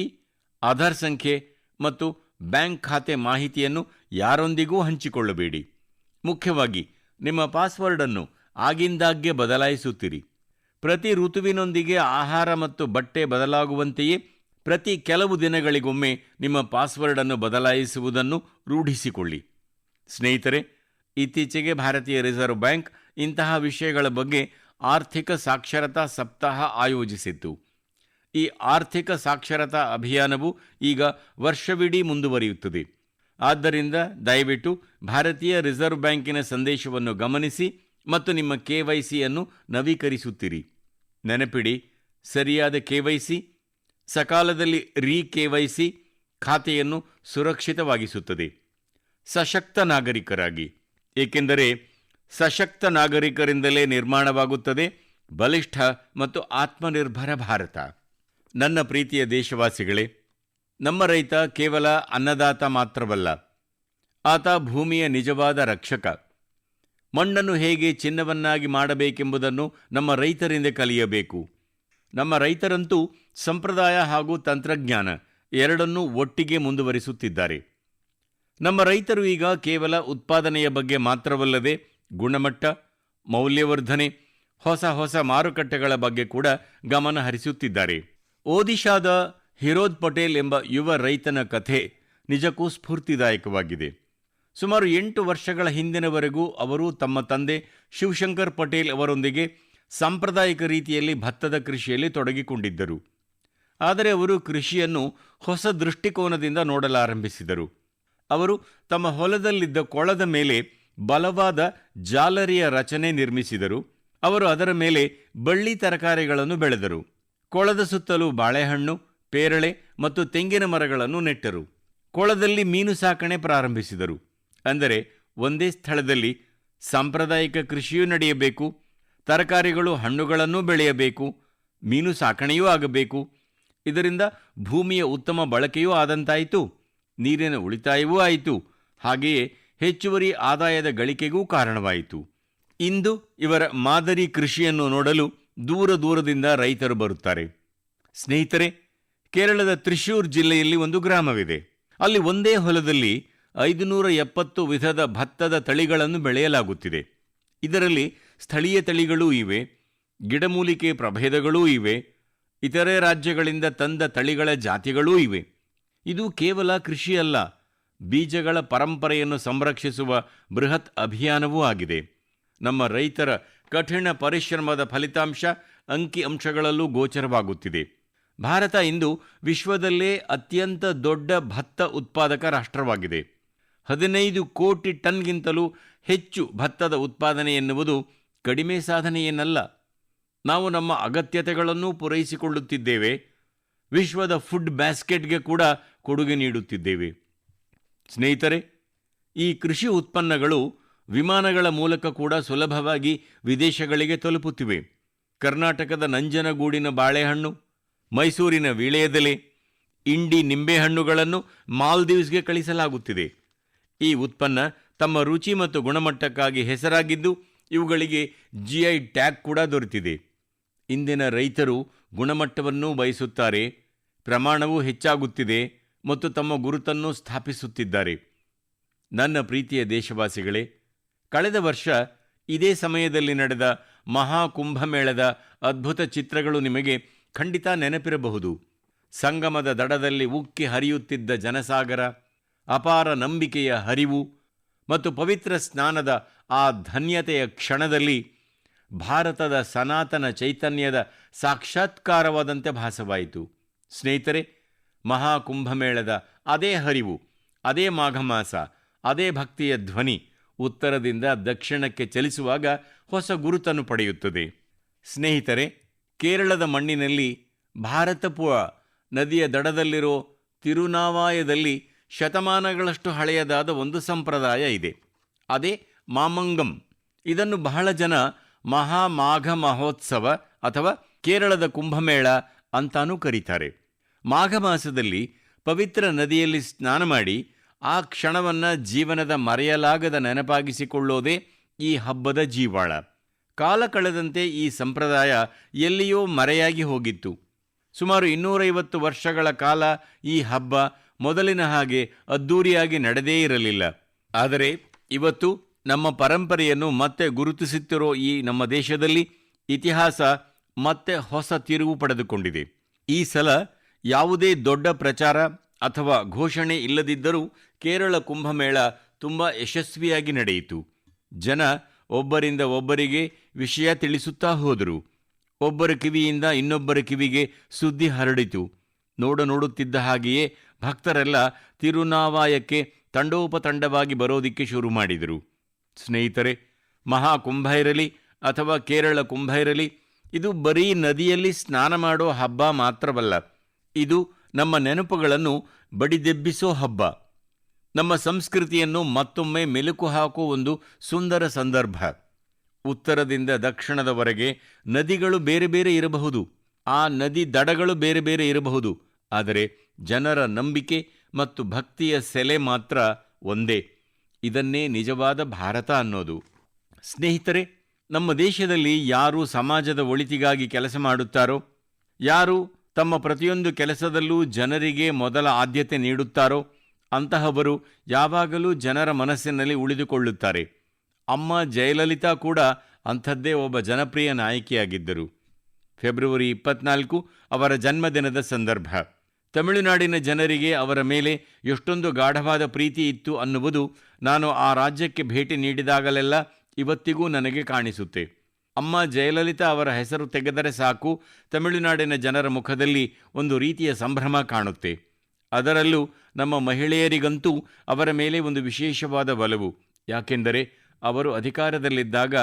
[SPEAKER 1] ಆಧಾರ್ ಸಂಖ್ಯೆ ಮತ್ತು ಬ್ಯಾಂಕ್ ಖಾತೆ ಮಾಹಿತಿಯನ್ನು ಯಾರೊಂದಿಗೂ ಹಂಚಿಕೊಳ್ಳಬೇಡಿ. ಮುಖ್ಯವಾಗಿ ನಿಮ್ಮ ಪಾಸ್ವರ್ಡ್ ಅನ್ನು ಆಗಿಂದಾಗ್ಗೆ ಬದಲಾಯಿಸುತ್ತಿರಿ. ಪ್ರತಿ ಋತುವಿನೊಂದಿಗೆ ಆಹಾರ ಮತ್ತು ಬಟ್ಟೆ ಬದಲಾಗುವಂತೆಯೇ ಪ್ರತಿ ಕೆಲವು ದಿನಗಳಿಗೊಮ್ಮೆ ನಿಮ್ಮ ಪಾಸ್ವರ್ಡ್ ಅನ್ನು ಬದಲಾಯಿಸುವುದನ್ನು ರೂಢಿಸಿಕೊಳ್ಳಿ. ಸ್ನೇಹಿತರೆ, ಇತ್ತೀಚೆಗೆ ಭಾರತೀಯ ರಿಸರ್ವ್ ಬ್ಯಾಂಕ್ ಇಂತಹ ವಿಷಯಗಳ ಬಗ್ಗೆ ಆರ್ಥಿಕ ಸಾಕ್ಷರತಾ ಸಪ್ತಾಹ ಆಯೋಜಿಸಿತ್ತು. ಈ ಆರ್ಥಿಕ ಸಾಕ್ಷರತಾ ಅಭಿಯಾನವು ಈಗ ವರ್ಷವಿಡೀ ಮುಂದುವರಿಯುತ್ತದೆ. ಆದ್ದರಿಂದ ದಯವಿಟ್ಟು ಭಾರತೀಯ ರಿಸರ್ವ್ ಬ್ಯಾಂಕಿನ ಸಂದೇಶವನ್ನು ಗಮನಿಸಿ ಮತ್ತು ನಿಮ್ಮ KYCಯನ್ನು ನವೀಕರಿಸುತ್ತಿರಿ. ನೆನಪಿಡಿ, ಸರಿಯಾದ KYC ಸಕಾಲದಲ್ಲಿ KYC ಖಾತೆಯನ್ನು ಸುರಕ್ಷಿತವಾಗಿಸುತ್ತದೆ. ಸಶಕ್ತ ನಾಗರಿಕರಾಗಿ, ಏಕೆಂದರೆ ಸಶಕ್ತ ನಾಗರಿಕರಿಂದಲೇ ನಿರ್ಮಾಣವಾಗುತ್ತದೆ ಬಲಿಷ್ಠ ಮತ್ತು ಆತ್ಮನಿರ್ಭರ ಭಾರತ. ನನ್ನ ಪ್ರೀತಿಯ ದೇಶವಾಸಿಗಳೇ, ನಮ್ಮ ರೈತ ಕೇವಲ ಅನ್ನದಾತ ಮಾತ್ರವಲ್ಲ, ಆತ ಭೂಮಿಯ ನಿಜವಾದ ರಕ್ಷಕ. ಮಣ್ಣನ್ನು ಹೇಗೆ ಚಿನ್ನವನ್ನಾಗಿ ಮಾಡಬೇಕೆಂಬುದನ್ನು ನಮ್ಮ ರೈತರಿಂದ ಕಲಿಯಬೇಕು. ನಮ್ಮ ರೈತರಂತೂ ಸಂಪ್ರದಾಯ ಹಾಗೂ ತಂತ್ರಜ್ಞಾನ ಎರಡನ್ನೂ ಒಟ್ಟಿಗೆ ಮುಂದುವರಿಸುತ್ತಿದ್ದಾರೆ. ನಮ್ಮ ರೈತರು ಈಗ ಕೇವಲ ಉತ್ಪಾದನೆಯ ಬಗ್ಗೆ ಮಾತ್ರವಲ್ಲದೆ ಗುಣಮಟ್ಟ, ಮೌಲ್ಯವರ್ಧನೆ, ಹೊಸ ಹೊಸ ಮಾರುಕಟ್ಟೆಗಳ ಬಗ್ಗೆ ಕೂಡ ಗಮನ ಹರಿಸುತ್ತಿದ್ದಾರೆ. ಒಡಿಶಾದ ಹಿರೋದ್ ಪಟೇಲ್ ಎಂಬ ಯುವ ರೈತನ ಕಥೆ ನಿಜಕ್ಕೂ ಸ್ಫೂರ್ತಿದಾಯಕವಾಗಿದೆ. ಸುಮಾರು 8 ವರ್ಷಗಳ ಹಿಂದಿನವರೆಗೂ ಅವರು ತಮ್ಮ ತಂದೆ ಶಿವಶಂಕರ್ ಪಟೇಲ್ ಅವರೊಂದಿಗೆ ಸಾಂಪ್ರದಾಯಿಕ ರೀತಿಯಲ್ಲಿ ಭತ್ತದ ಕೃಷಿಯಲ್ಲಿ ತೊಡಗಿಕೊಂಡಿದ್ದರು. ಆದರೆ ಅವರು ಕೃಷಿಯನ್ನು ಹೊಸ ದೃಷ್ಟಿಕೋನದಿಂದ ನೋಡಲಾರಂಭಿಸಿದರು. ಅವರು ತಮ್ಮ ಹೊಲದಲ್ಲಿದ್ದ ಕೊಳದ ಮೇಲೆ ಬಲವಾದ ಜಾಲರಿಯ ರಚನೆ ನಿರ್ಮಿಸಿದರು. ಅವರು ಅದರ ಮೇಲೆ ಬಳ್ಳಿ ತರಕಾರಿಗಳನ್ನು ಬೆಳೆದರು. ಕೊಳದ ಸುತ್ತಲೂ ಬಾಳೆಹಣ್ಣು, ಪೇರಳೆ ಮತ್ತು ತೆಂಗಿನ ಮರಗಳನ್ನು ನೆಟ್ಟರು. ಕೊಳದಲ್ಲಿ ಮೀನು ಸಾಕಣೆ ಪ್ರಾರಂಭಿಸಿದರು. ಅಂದರೆ ಒಂದೇ ಸ್ಥಳದಲ್ಲಿ ಸಾಂಪ್ರದಾಯಿಕ ಕೃಷಿಯೂ ನಡೆಯಬೇಕು, ತರಕಾರಿಗಳು ಹಣ್ಣುಗಳನ್ನೂ ಬೆಳೆಯಬೇಕು, ಮೀನು ಸಾಕಣೆಯೂ ಆಗಬೇಕು. ಇದರಿಂದ ಭೂಮಿಯ ಉತ್ತಮ ಬಳಕೆಯೂ ಆದಂತಾಯಿತು, ನೀರಿನ ಉಳಿತಾಯವೂ ಆಯಿತು, ಹಾಗೆಯೇ ಹೆಚ್ಚುವರಿ ಆದಾಯದ ಗಳಿಕೆಗೂ ಕಾರಣವಾಯಿತು. ಇಂದು ಇವರ ಮಾದರಿ ಕೃಷಿಯನ್ನು ನೋಡಲು ದೂರ ದೂರದಿಂದ ರೈತರು ಬರುತ್ತಾರೆ. ಸ್ನೇಹಿತರೆ, ಕೇರಳದ ತ್ರಿಶೂರ್ ಜಿಲ್ಲೆಯಲ್ಲಿ ಒಂದು ಗ್ರಾಮವಿದೆ. ಅಲ್ಲಿ ಒಂದೇ ಹೊಲದಲ್ಲಿ 570 ವಿಧದ ಭತ್ತದ ತಳಿಗಳನ್ನು ಬೆಳೆಯಲಾಗುತ್ತಿದೆ. ಇದರಲ್ಲಿ ಸ್ಥಳೀಯ ತಳಿಗಳೂ ಇವೆ, ಗಿಡಮೂಲಿಕೆ ಪ್ರಭೇದಗಳೂ ಇವೆ, ಇತರೆ ರಾಜ್ಯಗಳಿಂದ ತಂದ ತಳಿಗಳ ಜಾತಿಗಳೂ ಇವೆ. ಇದು ಕೇವಲ ಕೃಷಿಯಲ್ಲ, ಬೀಜಗಳ ಪರಂಪರೆಯನ್ನು ಸಂರಕ್ಷಿಸುವ ಬೃಹತ್ ಅಭಿಯಾನವೂ ಆಗಿದೆ. ನಮ್ಮ ರೈತರ ಕಠಿಣ ಪರಿಶ್ರಮದ ಫಲಿತಾಂಶ ಅಂಕಿ ಅಂಶಗಳಲ್ಲೂ ಗೋಚರವಾಗುತ್ತಿದೆ. ಭಾರತ ಇಂದು ವಿಶ್ವದಲ್ಲೇ ಅತ್ಯಂತ ದೊಡ್ಡ ಭತ್ತ ಉತ್ಪಾದಕ ರಾಷ್ಟ್ರವಾಗಿದೆ. 15 ಕೋಟಿ ಟನ್ಗಿಂತಲೂ ಹೆಚ್ಚು ಭತ್ತದ ಉತ್ಪಾದನೆ ಎನ್ನುವುದು ಕಡಿಮೆ ಸಾಧನೆಯೇನಲ್ಲ. ನಾವು ನಮ್ಮ ಅಗತ್ಯತೆಗಳನ್ನೂ ಪೂರೈಸಿಕೊಳ್ಳುತ್ತಿದ್ದೇವೆ, ವಿಶ್ವದ ಫುಡ್ ಬ್ಯಾಸ್ಕೆಟ್ಗೆ ಕೂಡ ಕೊಡುಗೆ ನೀಡುತ್ತಿದ್ದೇವೆ. ಸ್ನೇಹಿತರೆ, ಈ ಕೃಷಿ ಉತ್ಪನ್ನಗಳು ವಿಮಾನಗಳ ಮೂಲಕ ಕೂಡ ಸುಲಭವಾಗಿ ವಿದೇಶಗಳಿಗೆ ತಲುಪುತ್ತಿವೆ. ಕರ್ನಾಟಕದ ನಂಜನಗೂಡಿನ ಬಾಳೆಹಣ್ಣು, ಮೈಸೂರಿನ ವೀಳ್ಯದೆಲೆ, ಇಂಡಿ ನಿಂಬೆಹಣ್ಣುಗಳನ್ನು ಮಾಲ್ದೀವ್ಸ್ಗೆ ಕಳಿಸಲಾಗುತ್ತಿದೆ. ಈ ಉತ್ಪನ್ನ ತಮ್ಮ ರುಚಿ ಮತ್ತು ಗುಣಮಟ್ಟಕ್ಕಾಗಿ ಹೆಸರಾಗಿದ್ದು, ಇವುಗಳಿಗೆ GI ಟ್ಯಾಗ್ ಕೂಡ ದೊರೆತಿದೆ. ಇಂದಿನ ರೈತರು ಗುಣಮಟ್ಟವನ್ನೂ ಬಯಸುತ್ತಾರೆ, ಪ್ರಮಾಣವೂ ಹೆಚ್ಚಾಗುತ್ತಿದೆ ಮತ್ತು ತಮ್ಮ ಗುರುತನ್ನು ಸ್ಥಾಪಿಸುತ್ತಿದ್ದಾರೆ. ನನ್ನ ಪ್ರೀತಿಯ ದೇಶವಾಸಿಗಳೇ, ಕಳೆದ ವರ್ಷ ಇದೇ ಸಮಯದಲ್ಲಿ ನಡೆದ ಮಹಾಕುಂಭಮೇಳದ ಅದ್ಭುತ ಚಿತ್ರಗಳು ನಿಮಗೆ ಖಂಡಿತ ನೆನಪಿರಬಹುದು. ಸಂಗಮದ ದಡದಲ್ಲಿ ಉಕ್ಕಿ ಹರಿಯುತ್ತಿದ್ದ ಜನಸಾಗರ, ಅಪಾರ ನಂಬಿಕೆಯ ಹರಿವು ಮತ್ತು ಪವಿತ್ರ ಸ್ನಾನದ ಆ ಧನ್ಯತೆಯ ಕ್ಷಣದಲ್ಲಿ ಭಾರತದ ಸನಾತನ ಚೈತನ್ಯದ ಸಾಕ್ಷಾತ್ಕಾರವಾದಂತೆ ಭಾಸವಾಯಿತು. ಸ್ನೇಹಿತರೆ, ಮಹಾಕುಂಭಮೇಳದ ಅದೇ ಹರಿವು, ಅದೇ ಮಾಘಮಾಸ, ಅದೇ ಭಕ್ತಿಯ ಧ್ವನಿ ಉತ್ತರದಿಂದ ದಕ್ಷಿಣಕ್ಕೆ ಚಲಿಸುವಾಗ ಹೊಸ ಗುರುತನ್ನು ಪಡೆಯುತ್ತದೆ. ಸ್ನೇಹಿತರೆ, ಕೇರಳದ ಮಣ್ಣಿನಲ್ಲಿ ಭಾರತಪುಳ ನದಿಯ ದಡದಲ್ಲಿರೋ ತಿರುನಾವಾಯದಲ್ಲಿ ಶತಮಾನಗಳಷ್ಟು ಹಳೆಯದಾದ ಒಂದು ಸಂಪ್ರದಾಯ ಇದೆ. ಅದೇ ಮಾಮಂಗಂ. ಇದನ್ನು ಬಹಳ ಜನ ಮಹಾಮಾಘ ಮಹೋತ್ಸವ ಅಥವಾ ಕೇರಳದ ಕುಂಭಮೇಳ ಅಂತಾನೂ ಕರೀತಾರೆ. ಮಾಘ ಮಾಸದಲ್ಲಿ ಪವಿತ್ರ ನದಿಯಲ್ಲಿ ಸ್ನಾನ ಮಾಡಿ ಆ ಕ್ಷಣವನ್ನು ಜೀವನದ ಮರೆಯಲಾಗದ ನೆನಪಾಗಿಸಿಕೊಳ್ಳೋದೇ ಈ ಹಬ್ಬದ ಜೀವಾಳ. ಕಾಲ ಕಳೆದಂತೆ ಈ ಸಂಪ್ರದಾಯ ಎಲ್ಲಿಯೋ ಮರೆಯಾಗಿ ಹೋಗಿತ್ತು. ಸುಮಾರು 250 ವರ್ಷಗಳ ಕಾಲ ಈ ಹಬ್ಬ ಮೊದಲಿನ ಹಾಗೆ ಅದ್ದೂರಿಯಾಗಿ ನಡೆದೇ ಇರಲಿಲ್ಲ. ಆದರೆ ಇವತ್ತು ನಮ್ಮ ಪರಂಪರೆಯನ್ನು ಮತ್ತೆ ಗುರುತಿಸುತ್ತಿರೋ ಈ ನಮ್ಮ ದೇಶದಲ್ಲಿ ಇತಿಹಾಸ ಮತ್ತೆ ಹೊಸ ತಿರುವು ಪಡೆದುಕೊಂಡಿದೆ. ಈ ಸಲ ಯಾವುದೇ ದೊಡ್ಡ ಪ್ರಚಾರ ಅಥವಾ ಘೋಷಣೆ ಇಲ್ಲದಿದ್ದರೂ ಕೇರಳ ಕುಂಭಮೇಳ ತುಂಬ ಯಶಸ್ವಿಯಾಗಿ ನಡೆಯಿತು. ಜನ ಒಬ್ಬರಿಂದ ಒಬ್ಬರಿಗೆ ವಿಷಯ ತಿಳಿಸುತ್ತಾ ಹೋದರು. ಒಬ್ಬರ ಕಿವಿಯಿಂದ ಇನ್ನೊಬ್ಬರ ಕಿವಿಗೆ ಸುದ್ದಿ ಹರಡಿತು. ನೋಡುತ್ತಿದ್ದ ಹಾಗೆಯೇ ಭಕ್ತರೆಲ್ಲ ತಿರುನಾವಾಯಕ್ಕೆ ತಂಡೋಪತಂಡವಾಗಿ ಬರೋದಿಕ್ಕೆ ಶುರು ಮಾಡಿದರು. ಸ್ನೇಹಿತರೆ, ಮಹಾಕುಂಭ ಇರಲಿ ಅಥವಾ ಕೇರಳ ಕುಂಭ ಇರಲಿ, ಇದು ಬರೀ ನದಿಯಲ್ಲಿ ಸ್ನಾನ ಮಾಡೋ ಹಬ್ಬ ಮಾತ್ರವಲ್ಲ. ಇದು ನಮ್ಮ ನೆನಪುಗಳನ್ನು ಬಡಿದೆಬ್ಬಿಸೋ ಹಬ್ಬ. ನಮ್ಮ ಸಂಸ್ಕೃತಿಯನ್ನು ಮತ್ತೊಮ್ಮೆ ಮೆಲುಕು ಹಾಕೋ ಒಂದು ಸುಂದರ ಸಂದರ್ಭ. ಉತ್ತರದಿಂದ ದಕ್ಷಿಣದವರೆಗೆ ನದಿಗಳು ಬೇರೆ ಬೇರೆ ಇರಬಹುದು, ಆ ನದಿ ದಡಗಳು ಬೇರೆ ಬೇರೆ ಇರಬಹುದು, ಆದರೆ ಜನರ ನಂಬಿಕೆ ಮತ್ತು ಭಕ್ತಿಯ ಸೆಲೆ ಮಾತ್ರ ಒಂದೇ. ಇದನ್ನೇ ನಿಜವಾದ ಭಾರತ ಅನ್ನೋದು. ಸ್ನೇಹಿತರೆ, ನಮ್ಮ ದೇಶದಲ್ಲಿ ಯಾರು ಸಮಾಜದ ಒಳಿತಿಗಾಗಿ ಕೆಲಸ ಮಾಡುತ್ತಾರೋ, ಯಾರು ತಮ್ಮ ಪ್ರತಿಯೊಂದು ಕೆಲಸದಲ್ಲೂ ಜನರಿಗೆ ಮೊದಲ ಆದ್ಯತೆ ನೀಡುತ್ತಾರೋ ಅಂತಹವರು ಯಾವಾಗಲೂ ಜನರ ಮನಸ್ಸಿನಲ್ಲಿ ಉಳಿದುಕೊಳ್ಳುತ್ತಾರೆ. ಅಮ್ಮ ಜಯಲಲಿತಾ ಕೂಡ ಅಂಥದ್ದೇ ಒಬ್ಬ ಜನಪ್ರಿಯ ನಾಯಕಿಯಾಗಿದ್ದರು. ಫೆಬ್ರವರಿ 24 ಅವರ ಜನ್ಮದಿನದ ಸಂದರ್ಭ. ತಮಿಳುನಾಡಿನ ಜನರಿಗೆ ಅವರ ಮೇಲೆ ಎಷ್ಟೊಂದು ಗಾಢವಾದ ಪ್ರೀತಿ ಇತ್ತು ಅನ್ನುವುದು ನಾನು ಆ ರಾಜ್ಯಕ್ಕೆ ಭೇಟಿ ನೀಡಿದಾಗಲೆಲ್ಲ ಇವತ್ತಿಗೂ ನನಗೆ ಕಾಣಿಸುತ್ತೆ. ಅಮ್ಮ ಜಯಲಲಿತಾ ಅವರ ಹೆಸರು ತೆಗೆದರೆ ಸಾಕು, ತಮಿಳುನಾಡಿನ ಜನರ ಮುಖದಲ್ಲಿ ಒಂದು ರೀತಿಯ ಸಂಭ್ರಮ ಕಾಣುತ್ತೆ. ಅದರಲ್ಲೂ ನಮ್ಮ ಮಹಿಳೆಯರಿಗಂತೂ ಅವರ ಮೇಲೆ ಒಂದು ವಿಶೇಷವಾದ ಒಲವು. ಯಾಕೆಂದರೆ ಅವರು ಅಧಿಕಾರದಲ್ಲಿದ್ದಾಗ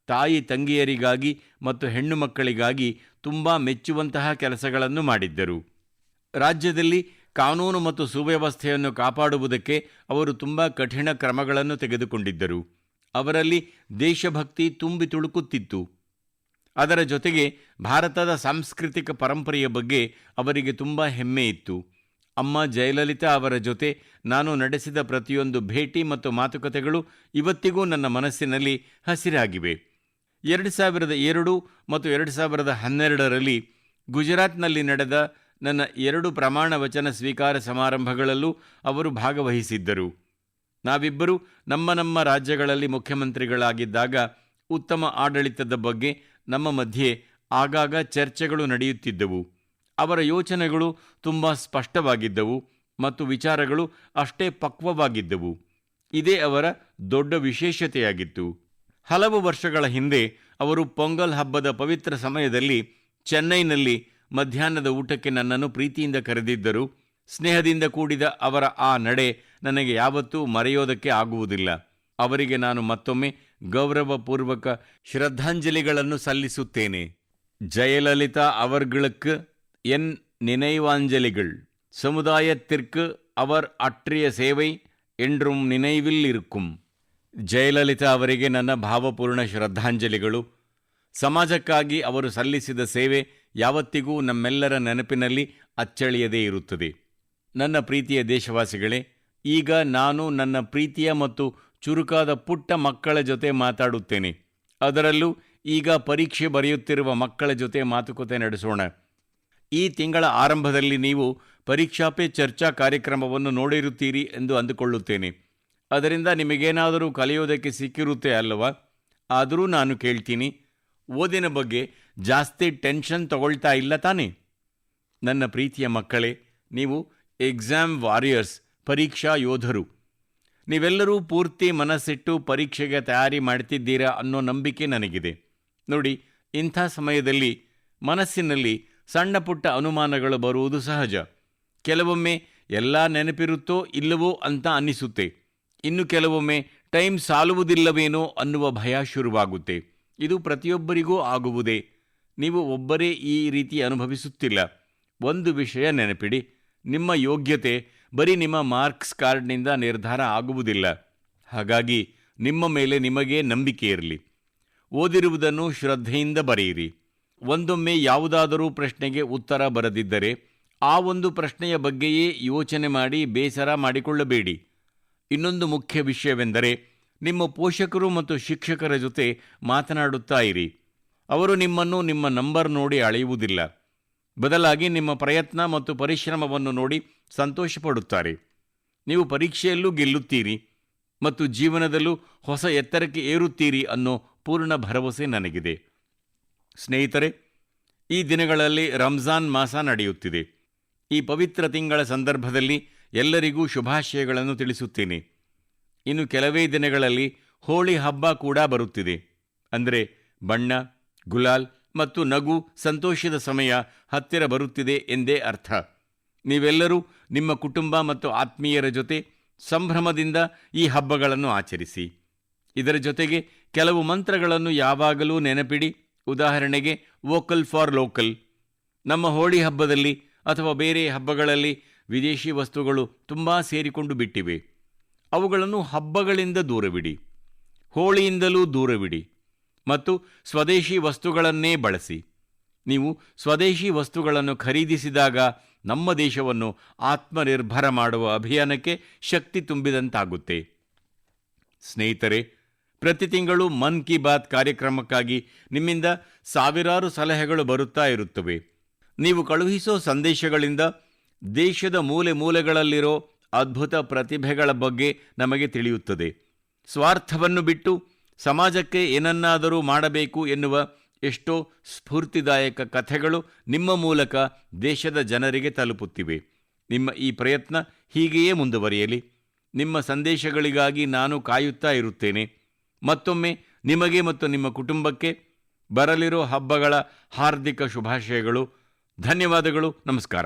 [SPEAKER 1] ತಾಯಿ ತಂಗಿಯರಿಗಾಗಿ ಮತ್ತು ಹೆಣ್ಣು ಮಕ್ಕಳಿಗಾಗಿ ತುಂಬಾ ಮೆಚ್ಚುವಂತಹ ಕೆಲಸಗಳನ್ನು ಮಾಡಿದ್ದರು. ರಾಜ್ಯದಲ್ಲಿ ಕಾನೂನು ಮತ್ತು ಸುವ್ಯವಸ್ಥೆಯನ್ನು ಕಾಪಾಡುವುದಕ್ಕೆ ಅವರು ತುಂಬಾ ಕಠಿಣ ಕ್ರಮಗಳನ್ನು ತೆಗೆದುಕೊಂಡಿದ್ದರು. ಅವರಲ್ಲಿ ದೇಶಭಕ್ತಿ ತುಂಬಿ ತುಳುಕುತ್ತಿತ್ತು. ಅದರ ಜೊತೆಗೆ ಭಾರತದ ಸಾಂಸ್ಕೃತಿಕ ಪರಂಪರೆಯ ಬಗ್ಗೆ ಅವರಿಗೆ ತುಂಬಾ ಹೆಮ್ಮೆ ಇತ್ತು. ಅಮ್ಮ ಜಯಲಲಿತಾ ಅವರ ಜೊತೆ ನಾನು ನಡೆಸಿದ ಪ್ರತಿಯೊಂದು ಭೇಟಿ ಮತ್ತು ಮಾತುಕತೆಗಳು ಇವತ್ತಿಗೂ ನನ್ನ ಮನಸ್ಸಿನಲ್ಲಿ ಹಸಿರಾಗಿವೆ. 2002 ಮತ್ತು 2012ರಲ್ಲಿ ಗುಜರಾತ್ನಲ್ಲಿ ನಡೆದ ನನ್ನ 2 ಪ್ರಮಾಣ ವಚನ ಸ್ವೀಕಾರ ಸಮಾರಂಭಗಳಲ್ಲೂ ಅವರು ಭಾಗವಹಿಸಿದ್ದರು. ನಾವಿಬ್ಬರು ನಮ್ಮ ನಮ್ಮ ರಾಜ್ಯಗಳಲ್ಲಿ ಮುಖ್ಯಮಂತ್ರಿಗಳಾಗಿದ್ದಾಗ ಉತ್ತಮ ಆಡಳಿತದ ಬಗ್ಗೆ ನಮ್ಮ ಮಧ್ಯೆ ಆಗಾಗ ಚರ್ಚೆಗಳು ನಡೆಯುತ್ತಿದ್ದವು. ಅವರ ಯೋಚನೆಗಳು ತುಂಬ ಸ್ಪಷ್ಟವಾಗಿದ್ದವು ಮತ್ತು ವಿಚಾರಗಳು ಅಷ್ಟೇ ಪಕ್ವವಾಗಿದ್ದವು. ಇದೇ ಅವರ ದೊಡ್ಡ ವಿಶೇಷತೆಯಾಗಿತ್ತು. ಹಲವು ವರ್ಷಗಳ ಹಿಂದೆ ಅವರು ಪೊಂಗಲ್ ಹಬ್ಬದ ಪವಿತ್ರ ಸಮಯದಲ್ಲಿ ಚೆನ್ನೈನಲ್ಲಿ ಮಧ್ಯಾಹ್ನದ ಊಟಕ್ಕೆ ನನ್ನನ್ನು ಪ್ರೀತಿಯಿಂದ ಕರೆದಿದ್ದರು. ಸ್ನೇಹದಿಂದ ಕೂಡಿದ ಅವರ ಆ ನಡೆ ನನಗೆ ಯಾವತ್ತೂ ಮರೆಯೋದಕ್ಕೆ ಆಗುವುದಿಲ್ಲ. ಅವರಿಗೆ ನಾನು ಮತ್ತೊಮ್ಮೆ ಗೌರವಪೂರ್ವಕ ಶ್ರದ್ಧಾಂಜಲಿಗಳನ್ನು ಸಲ್ಲಿಸುತ್ತೇನೆ. ஜெயலலிதா அவர்களுக்கு என் நினைவாஞ்சலிகள். சமுதாயத்திற்கு அவர் ஆற்றிய ಸೇವೆ என்றும் நினைவில் இருக்கும். ಜಯಲಲಿತಾ ಅವರಿಗೆ ನನ್ನ ಭಾವಪೂರ್ಣ ಶ್ರದ್ಧಾಂಜಲಿಗಳು. ಸಮಾಜಕ್ಕಾಗಿ ಅವರು ಸಲ್ಲಿಸಿದ ಸೇವೆ ಯಾವತ್ತಿಗೂ ನಮ್ಮೆಲ್ಲರ ನೆನಪಿನಲ್ಲಿ ಅಚ್ಚಳಿಯದೇ ಇರುತ್ತದೆ. ನನ್ನ ಪ್ರೀತಿಯ ದೇಶವಾಸಿಗಳೇ, ಈಗ ನಾನು ನನ್ನ ಪ್ರೀತಿಯ ಮತ್ತು ಚುರುಕಾದ ಪುಟ್ಟ ಮಕ್ಕಳ ಜೊತೆ ಮಾತಾಡುತ್ತೇನೆ. ಅದರಲ್ಲೂ ಈಗ ಪರೀಕ್ಷೆ ಬರೆಯುತ್ತಿರುವ ಮಕ್ಕಳ ಜೊತೆ ಮಾತುಕತೆ ನಡೆಸೋಣ. ಈ ತಿಂಗಳ ಆರಂಭದಲ್ಲಿ ನೀವು ಪರೀಕ್ಷಾ ಪೇ ಚರ್ಚಾ ಕಾರ್ಯಕ್ರಮವನ್ನು ನೋಡಿರುತ್ತೀರಿ ಎಂದು ಅಂದುಕೊಳ್ಳುತ್ತೇನೆ. ಅದರಿಂದ ನಿಮಗೇನಾದರೂ ಕಲಿಯೋದಕ್ಕೆ ಸಿಕ್ಕಿರುತ್ತೆ ಅಲ್ಲವಾ? ಆದರೂ ನಾನು ಕೇಳ್ತೀನಿ, ಓದಿನ ಬಗ್ಗೆ ಜಾಸ್ತಿ ಟೆನ್ಷನ್ ತಗೊಳ್ತಾ ಇಲ್ಲ ತಾನೇ? ನನ್ನ ಪ್ರೀತಿಯ ಮಕ್ಕಳೇ, ನೀವು ಎಕ್ಸಾಮ್ ವಾರಿಯರ್ಸ್, ಪರೀಕ್ಷಾ ಯೋಧರು. ನೀವೆಲ್ಲರೂ ಪೂರ್ತಿ ಮನಸ್ಸಿಟ್ಟು ಪರೀಕ್ಷೆಗೆ ತಯಾರಿ ಮಾಡ್ತಿದ್ದೀರಾ ಅನ್ನೋ ನಂಬಿಕೆ ನನಗಿದೆ. ನೋಡಿ, ಇಂಥ ಸಮಯದಲ್ಲಿ ಮನಸ್ಸಿನಲ್ಲಿ ಸಣ್ಣ ಪುಟ್ಟ ಅನುಮಾನಗಳು ಬರುವುದು ಸಹಜ. ಕೆಲವೊಮ್ಮೆ ಎಲ್ಲ ನೆನಪಿರುತ್ತೋ ಇಲ್ಲವೋ ಅಂತ ಅನ್ನಿಸುತ್ತೆ. ಇನ್ನು ಕೆಲವೊಮ್ಮೆ ಟೈಮ್ ಸಾಲುವುದಿಲ್ಲವೇನೋ ಅನ್ನುವ ಭಯ ಶುರುವಾಗುತ್ತೆ. ಇದು ಪ್ರತಿಯೊಬ್ಬರಿಗೂ ಆಗುವುದೇ. ನೀವು ಒಬ್ಬರೇ ಈ ರೀತಿ ಅನುಭವಿಸುತ್ತಿಲ್ಲ. ಒಂದು ವಿಷಯ ನೆನಪಿಡಿ, ನಿಮ್ಮ ಯೋಗ್ಯತೆ ಬರೀ ನಿಮ್ಮ ಮಾರ್ಕ್ಸ್ ಕಾರ್ಡ್ನಿಂದ ನಿರ್ಧಾರ ಆಗುವುದಿಲ್ಲ. ಹಾಗಾಗಿ ನಿಮ್ಮ ಮೇಲೆ ನಿಮಗೇ ನಂಬಿಕೆ ಇರಲಿ. ಓದಿರುವುದನ್ನು ಶ್ರದ್ಧೆಯಿಂದ ಬರೆಯಿರಿ. ಒಂದೊಮ್ಮೆ ಯಾವುದಾದರೂ ಪ್ರಶ್ನೆಗೆ ಉತ್ತರ ಬರದಿದ್ದರೆ ಆ ಒಂದು ಪ್ರಶ್ನೆಯ ಬಗ್ಗೆಯೇ ಯೋಚನೆ ಮಾಡಿ ಬೇಸರ ಮಾಡಿಕೊಳ್ಳಬೇಡಿ. ಇನ್ನೊಂದು ಮುಖ್ಯ ವಿಷಯವೆಂದರೆ, ನಿಮ್ಮ ಪೋಷಕರು ಮತ್ತು ಶಿಕ್ಷಕರ ಜೊತೆ ಮಾತನಾಡುತ್ತಾ ಇರಿ. ಅವರು ನಿಮ್ಮನ್ನು ನಿಮ್ಮ ನಂಬರ್ ನೋಡಿ ಅಳೆಯುವುದಿಲ್ಲ. ಬದಲಾಗಿ ನಿಮ್ಮ ಪ್ರಯತ್ನ ಮತ್ತು ಪರಿಶ್ರಮವನ್ನು ನೋಡಿ ಸಂತೋಷಪಡುತ್ತಾರೆ. ನೀವು ಪರೀಕ್ಷೆಯಲ್ಲೂ ಗೆಲ್ಲುತ್ತೀರಿ ಮತ್ತು ಜೀವನದಲ್ಲೂ ಹೊಸ ಎತ್ತರಕ್ಕೆ ಏರುತ್ತೀರಿ ಅನ್ನೋ ಪೂರ್ಣ ಭರವಸೆ ನನಗಿದೆ. ಸ್ನೇಹಿತರೆ, ಈ ದಿನಗಳಲ್ಲಿ ರಂಜಾನ್ ಮಾಸ ನಡೆಯುತ್ತಿದೆ. ಈ ಪವಿತ್ರ ತಿಂಗಳ ಸಂದರ್ಭದಲ್ಲಿ ಎಲ್ಲರಿಗೂ ಶುಭಾಶಯಗಳನ್ನು ತಿಳಿಸುತ್ತೇನೆ. ಇನ್ನು ಕೆಲವೇ ದಿನಗಳಲ್ಲಿ ಹೋಳಿ ಹಬ್ಬ ಕೂಡ ಬರುತ್ತಿದೆ. ಅಂದರೆ ಬಣ್ಣ, ಗುಲಾಲ್ ಮತ್ತು ನಗು, ಸಂತೋಷದ ಸಮಯ ಹತ್ತಿರ ಬರುತ್ತಿದೆ ಎಂದೇ ಅರ್ಥ. ನೀವೆಲ್ಲರೂ ನಿಮ್ಮ ಕುಟುಂಬ ಮತ್ತು ಆತ್ಮೀಯರ ಜೊತೆ ಸಂಭ್ರಮದಿಂದ ಈ ಹಬ್ಬಗಳನ್ನು ಆಚರಿಸಿ. ಇದರ ಜೊತೆಗೆ ಕೆಲವು ಮಂತ್ರಗಳನ್ನು ಯಾವಾಗಲೂ ನೆನಪಿಡಿ. ಉದಾಹರಣೆಗೆ, ವೋಕಲ್ ಫಾರ್ ಲೋಕಲ್. ನಮ್ಮ ಹೋಳಿ ಹಬ್ಬದಲ್ಲಿ ಅಥವಾ ಬೇರೆ ಹಬ್ಬಗಳಲ್ಲಿ ವಿದೇಶಿ ವಸ್ತುಗಳು ತುಂಬಾ ಸೇರಿಕೊಂಡು ಬಿಟ್ಟಿವೆ. ಅವುಗಳನ್ನು ಹಬ್ಬಗಳಿಂದ ದೂರವಿಡಿ, ಹೋಳಿಯಿಂದಲೂ ದೂರವಿಡಿ ಮತ್ತು ಸ್ವದೇಶಿ ವಸ್ತುಗಳನ್ನೇ ಬಳಸಿ. ನೀವು ಸ್ವದೇಶಿ ವಸ್ತುಗಳನ್ನು ಖರೀದಿಸಿದಾಗ ನಮ್ಮ ದೇಶವನ್ನು ಆತ್ಮನಿರ್ಭರ ಮಾಡುವ ಅಭಿಯಾನಕ್ಕೆ ಶಕ್ತಿ ತುಂಬಿದಂತಾಗುತ್ತೆ. ಸ್ನೇಹಿತರೆ, ಪ್ರತಿ ತಿಂಗಳು ಮನ್ ಕಿ ಬಾತ್ ಕಾರ್ಯಕ್ರಮಕ್ಕಾಗಿ ನಿಮ್ಮಿಂದ ಸಾವಿರಾರು ಸಲಹೆಗಳು ಬರುತ್ತಾ ಇರುತ್ತವೆ. ನೀವು ಕಳುಹಿಸೋ ಸಂದೇಶಗಳಿಂದ ದೇಶದ ಮೂಲೆ ಮೂಲೆಗಳಲ್ಲಿರೋ ಅದ್ಭುತ ಪ್ರತಿಭೆಗಳ ಬಗ್ಗೆ ನಮಗೆ ತಿಳಿಯುತ್ತದೆ. ಸ್ವಾರ್ಥವನ್ನು ಬಿಟ್ಟು ಸಮಾಜಕ್ಕೆ ಏನನ್ನಾದರೂ ಮಾಡಬೇಕು ಎನ್ನುವ ಎಷ್ಟೋ ಸ್ಫೂರ್ತಿದಾಯಕ ಕಥೆಗಳು ನಿಮ್ಮ ಮೂಲಕ ದೇಶದ ಜನರಿಗೆ ತಲುಪುತ್ತಿವೆ. ನಿಮ್ಮ ಈ ಪ್ರಯತ್ನ ಹೀಗೆಯೇ ಮುಂದುವರಿಯಲಿ. ನಿಮ್ಮ ಸಂದೇಶಗಳಿಗಾಗಿ ನಾನು ಕಾಯುತ್ತಾ ಇರುತ್ತೇನೆ. ಮತ್ತೊಮ್ಮೆ ನಿಮಗೆ ಮತ್ತು ನಿಮ್ಮ ಕುಟುಂಬಕ್ಕೆ ಬರಲಿರೋ ಹಬ್ಬಗಳ ಹಾರ್ದಿಕ ಶುಭಾಶಯಗಳು. ಧನ್ಯವಾದಗಳು. ನಮಸ್ಕಾರ.